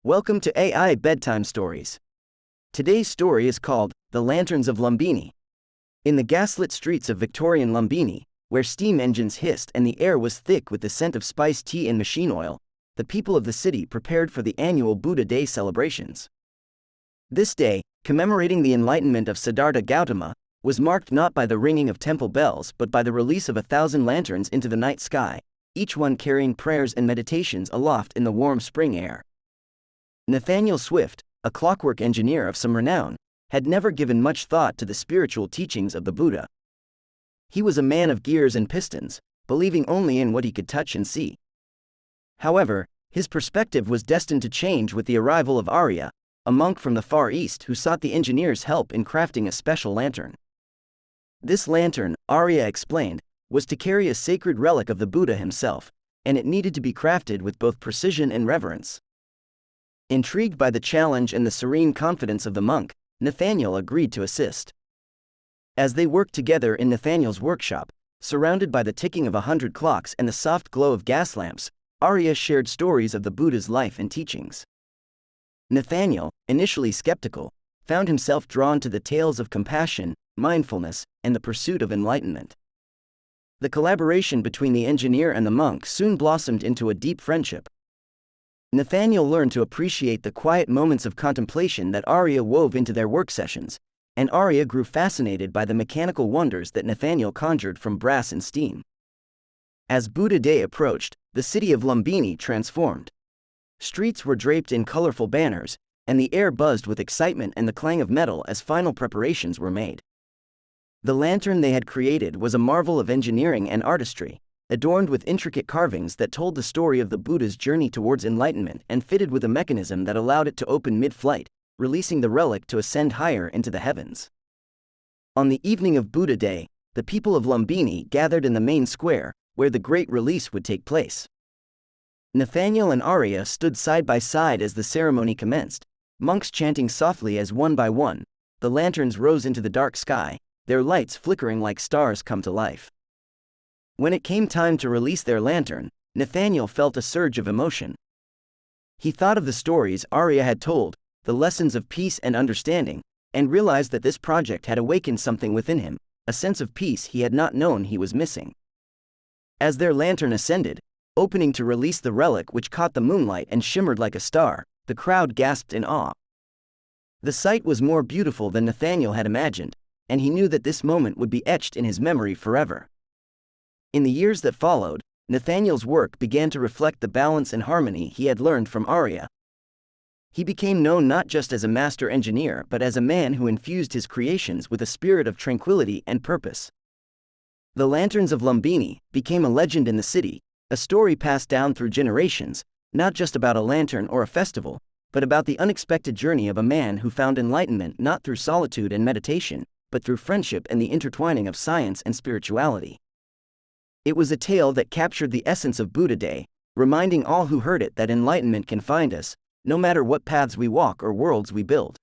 Welcome to AI Bedtime Stories. Today's story is called The Lanterns of Lumbini. In the gaslit streets of Victorian Lumbini, where steam engines hissed and the air was thick with the scent of spiced tea and machine oil, the people of the city prepared for the annual Buddha Day celebrations. This day, commemorating the enlightenment of Siddhartha Gautama, was marked not by the ringing of temple bells but by the release of 1,000 lanterns into the night sky, each one carrying prayers and meditations aloft in the warm spring air. Nathaniel Swift, a clockwork engineer of some renown, had never given much thought to the spiritual teachings of the Buddha. He was a man of gears and pistons, believing only in what he could touch and see. However, his perspective was destined to change with the arrival of Arya, a monk from the Far East who sought the engineer's help in crafting a special lantern. This lantern, Arya explained, was to carry a sacred relic of the Buddha himself, and it needed to be crafted with both precision and reverence. Intrigued by the challenge and the serene confidence of the monk, Nathaniel agreed to assist. As they worked together in Nathaniel's workshop, surrounded by the ticking of 100 clocks and the soft glow of gas lamps, Arya shared stories of the Buddha's life and teachings. Nathaniel, initially skeptical, found himself drawn to the tales of compassion, mindfulness, and the pursuit of enlightenment. The collaboration between the engineer and the monk soon blossomed into a deep friendship. Nathaniel learned to appreciate the quiet moments of contemplation that Arya wove into their work sessions, and Arya grew fascinated by the mechanical wonders that Nathaniel conjured from brass and steam. As Buddha Day approached, the city of Lumbini transformed. Streets were draped in colorful banners, and the air buzzed with excitement and the clang of metal as final preparations were made. The lantern they had created was a marvel of engineering and artistry, adorned with intricate carvings that told the story of the Buddha's journey towards enlightenment and fitted with a mechanism that allowed it to open mid-flight, releasing the relic to ascend higher into the heavens. On the evening of Buddha Day, the people of Lumbini gathered in the main square, where the great release would take place. Nathaniel and Arya stood side by side as the ceremony commenced, monks chanting softly as one by one, the lanterns rose into the dark sky, their lights flickering like stars come to life. When it came time to release their lantern, Nathaniel felt a surge of emotion. He thought of the stories Arya had told, the lessons of peace and understanding, and realized that this project had awakened something within him, a sense of peace he had not known he was missing. As their lantern ascended, opening to release the relic which caught the moonlight and shimmered like a star, the crowd gasped in awe. The sight was more beautiful than Nathaniel had imagined, and he knew that this moment would be etched in his memory forever. In the years that followed, Nathaniel's work began to reflect the balance and harmony he had learned from Arya. He became known not just as a master engineer but as a man who infused his creations with a spirit of tranquility and purpose. The Lanterns of Lumbini became a legend in the city, a story passed down through generations, not just about a lantern or a festival, but about the unexpected journey of a man who found enlightenment not through solitude and meditation, but through friendship and the intertwining of science and spirituality. It was a tale that captured the essence of Buddha Day, reminding all who heard it that enlightenment can find us, no matter what paths we walk or worlds we build.